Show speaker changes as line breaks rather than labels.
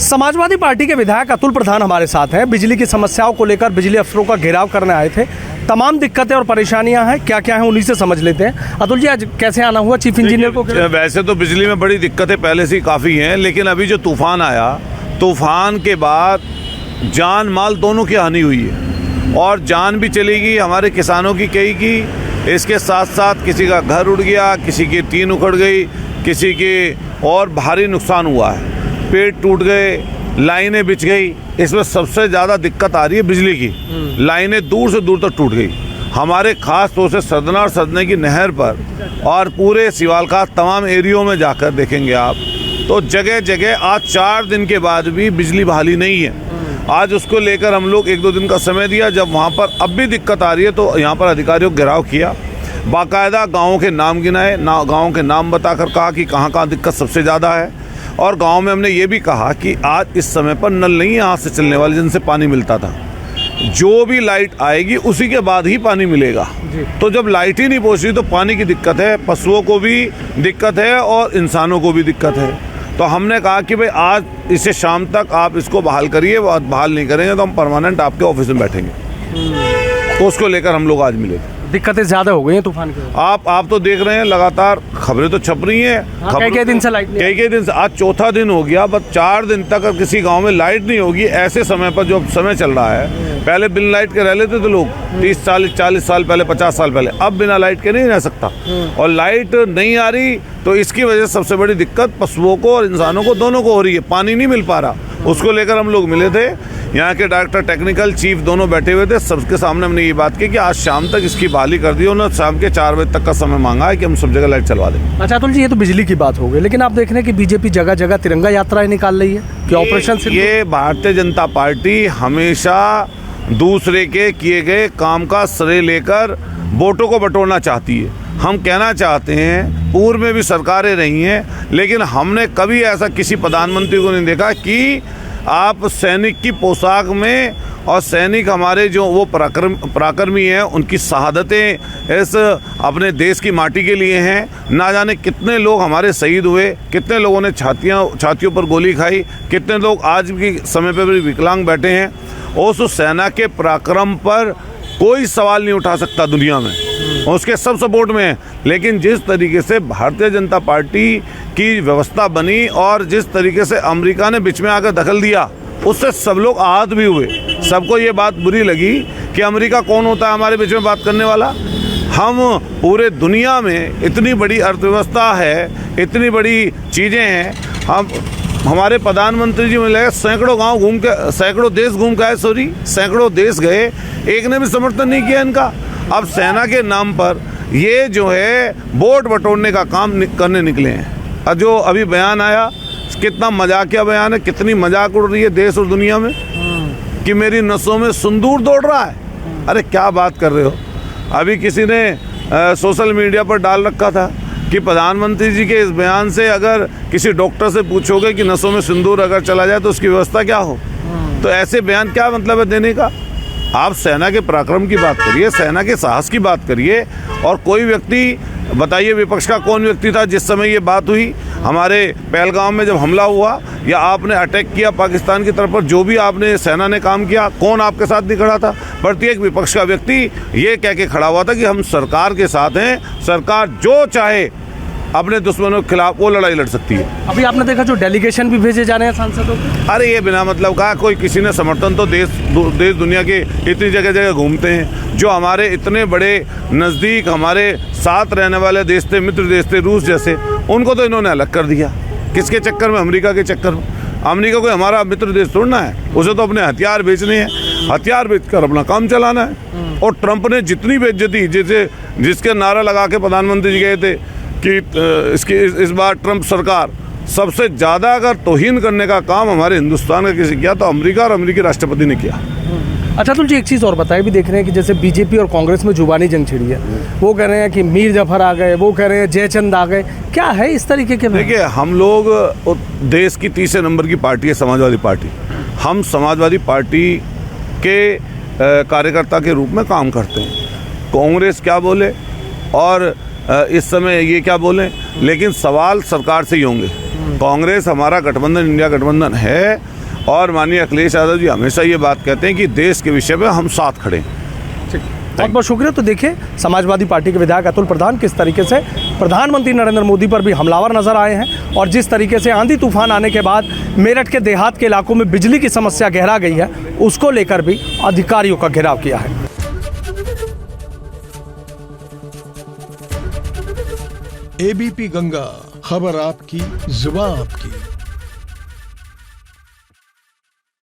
Samajwadi party के विधायक अतुल प्रधान हमारे साथ हैं। बिजली की समस्याओं को लेकर बिजली अफसरों का घेराव करने आए थे। तमाम दिक्कतें और परेशानियां हैं, क्या क्या हैं उन्हीं से समझ लेते हैं। अतुल जी, आज कैसे आना हुआ चीफ इंजीनियर को?
वैसे तो बिजली में बड़ी दिक्कतें पहले से ही काफ़ी हैं, लेकिन अभी जो तूफान आया, तूफान के बाद जान माल दोनों की हानि हुई है और जान भी चली गई हमारे किसानों की कई की। इसके साथ साथ किसी का घर उड़ गया, किसी की टीन उखड़ गई, किसी के और भारी नुकसान हुआ है। पेड़ टूट गए, लाइनें बिछ गई। इसमें सबसे ज़्यादा दिक्कत आ रही है बिजली की। लाइनें दूर से दूर तक टूट गई। हमारे खास तौर से सदना और सदने की नहर पर और पूरे सिवालखास तमाम एरियो में जाकर देखेंगे आप तो जगह जगह आज 4 दिन के बाद भी बिजली बहाली नहीं है। आज उसको लेकर हम लोग 1-2 दिन का समय दिया। जब वहाँ पर अब भी दिक्कत आ रही है तो यहाँ पर अधिकारियों को घेराव किया, बाकायदा गाँवों के नाम गिनाए, गाँव के नाम बताकर कहा कि कहाँ कहाँ दिक्कत सबसे ज़्यादा है। और गांव में हमने ये भी कहा कि आज इस समय पर नल नहीं है हाथ से चलने वाले जिनसे पानी मिलता था। जो भी लाइट आएगी उसी के बाद ही पानी मिलेगा। तो जब लाइट ही नहीं पहुंच रही तो पानी की दिक्कत है, पशुओं को भी दिक्कत है और इंसानों को भी दिक्कत है। तो हमने कहा कि भाई आज इसे शाम तक आप इसको बहाल करिए। बहाल नहीं करेंगे तो हम परमानेंट आपके ऑफिस में बैठेंगे। तो उसको लेकर हम लोग आज मिले।
दिक्कतें ज़्यादा हो गई हैं तूफान की।
आप तो देख रहे हैं, लगातार खबरें तो छप रही हैं।
कई दिन से लाइट नहीं,
कई दिन से, आज चौथा दिन हो गया। बस 4 दिन तक अगर किसी गांव में लाइट नहीं होगी, ऐसे समय पर जो समय चल रहा है, पहले बिना लाइट के रह लेते थे लोग 30-40 साल पहले, 50 साल पहले। अब बिना लाइट के नहीं रह सकता और लाइट नहीं आ रही तो इसकी वजह से सबसे बड़ी दिक्कत पशुओं को और इंसानों को दोनों को हो रही है। पानी नहीं मिल पा रहा। उसको लेकर हम लोग मिले थे। यहाँ के डायरेक्टर, टेक्निकल चीफ दोनों बैठे हुए थे। सबके सामने हमने ये बात की कि आज शाम तक इसकी बहाली कर दी। उन्होंने शाम के 4 बजे तक का समय मांगा है कि हम सब जगह लाइट चलवा दें।
अच्छा अतुल जी, ये तो बिजली की बात हो गई, लेकिन आप देख रहे हैं कि बीजेपी जगह जगह तिरंगा यात्राएं निकाल रही है कि ऑपरेशन सिंदूर।
ये भारतीय जनता पार्टी हमेशा दूसरे के किए गए काम का श्रेय लेकर वोटों को बटोरना चाहती है। हम कहना चाहते हैं, पूर्व में भी सरकारें रही हैं, लेकिन हमने कभी ऐसा किसी प्रधानमंत्री को नहीं देखा कि आप सैनिक की पोशाक में, और सैनिक हमारे जो वो पराक्रमी हैं, उनकी शहादतें इस अपने देश की माटी के लिए हैं। ना जाने कितने लोग हमारे शहीद हुए, कितने लोगों ने छातियों पर गोली खाई, कितने लोग आज भी समय पर भी विकलांग बैठे हैं। उस सेना के पराक्रम पर कोई सवाल नहीं उठा सकता दुनिया में, उसके सब सपोर्ट में है। लेकिन जिस तरीके से भारतीय जनता पार्टी की व्यवस्था बनी और जिस तरीके से अमेरिका ने बीच में आकर दखल दिया, उससे सब लोग आहत भी हुए। सबको ये बात बुरी लगी कि अमेरिका कौन होता है हमारे बीच में बात करने वाला। हम पूरे दुनिया में इतनी बड़ी अर्थव्यवस्था है, इतनी बड़ी चीज़ें हैं। हमारे प्रधानमंत्री जी मिले, सैकड़ों गांव घूम के, सैकड़ों देश घूम के आए, सैकड़ों देश गए, एक ने भी समर्थन नहीं किया इनका। अब सेना के नाम पर ये जो है वोट बटोरने का काम करने निकले हैं। और जो अभी बयान आया, कितना मजाकिया बयान है, कितनी मजाक उड़ रही है देश और दुनिया में कि मेरी नसों में सिंदूर दौड़ रहा है। अरे क्या बात कर रहे हो। अभी किसी ने सोशल मीडिया पर डाल रखा था कि प्रधानमंत्री जी के इस बयान से अगर किसी डॉक्टर से पूछोगे कि नसों में सिंदूर अगर चला जाए तो उसकी व्यवस्था क्या हो। तो ऐसे बयान क्या मतलब है देने का। आप सेना के पराक्रम की बात करिए, सेना के साहस की बात करिए। और कोई व्यक्ति बताइए, विपक्ष का कौन व्यक्ति था जिस समय ये बात हुई, हमारे पहलगाम में जब हमला हुआ या आपने अटैक किया पाकिस्तान की तरफ पर, जो भी आपने सेना ने काम किया, कौन आपके साथ नहीं खड़ा था। प्रत्येक विपक्ष का व्यक्ति ये कह के खड़ा हुआ था कि हम सरकार के साथ हैं, सरकार जो चाहे अपने दुश्मनों के खिलाफ वो लड़ाई लड़ सकती है।
अभी आपने देखा जो डेलीगेशन भी भेजे जा रहे हैं सांसदों को।
अरे ये बिना मतलब का कोई किसी ने समर्थन तो देश दुनिया के इतनी जगह जगह घूमते हैं। जो हमारे इतने बड़े नज़दीक हमारे साथ रहने वाले देश थे, मित्र देश थे, रूस जैसे, उनको तो इन्होंने अलग कर दिया। किसके चक्कर में? अमेरिका के चक्कर में। अमेरिका कोई हमारा मित्र देश छोड़ना है, उसे तो अपने हथियार बेचने हैं, हथियार बेचकर अपना काम चलाना है। और ट्रंप ने जितनी बेइज्जती, जिसके नारा लगा के प्रधानमंत्री जी गए थे कि इस बार ट्रंप सरकार सबसे ज़्यादा अगर तौहीन करने का काम हमारे हिंदुस्तान का किसी किया तो अमेरिका और अमेरिकी राष्ट्रपति ने किया।
अच्छा अतुल जी, एक चीज़ और बताइए, भी देख रहे हैं कि जैसे बीजेपी और कांग्रेस में जुबानी जंग छिड़ी है। वो कह रहे हैं कि मीर जफर आ गए, वो कह रहे हैं जयचंद आ गए। क्या है इस तरीके के?
देखिए, हम लोग देश की 3 नंबर की पार्टी है समाजवादी पार्टी। हम समाजवादी पार्टी के कार्यकर्ता के रूप में काम करते हैं। कांग्रेस क्या बोले और इस समय ये क्या बोलें, लेकिन सवाल सरकार से ही होंगे। कांग्रेस हमारा गठबंधन, इंडिया गठबंधन है और माननीय अखिलेश यादव जी हमेशा ये बात कहते हैं कि देश के विषय में हम साथ खड़े हैं।
बहुत बहुत शुक्रिया। तो देखिए समाजवादी पार्टी के विधायक अतुल प्रधान किस तरीके से प्रधानमंत्री नरेंद्र मोदी पर भी हमलावर नजर आए हैं और जिस तरीके से आंधी तूफान आने के बाद मेरठ के देहात के इलाकों में बिजली की समस्या गहरा गई है, उसको लेकर भी अधिकारियों का घेराव किया है।
एबीपी गंगा, खबर आपकी, जुबान आपकी।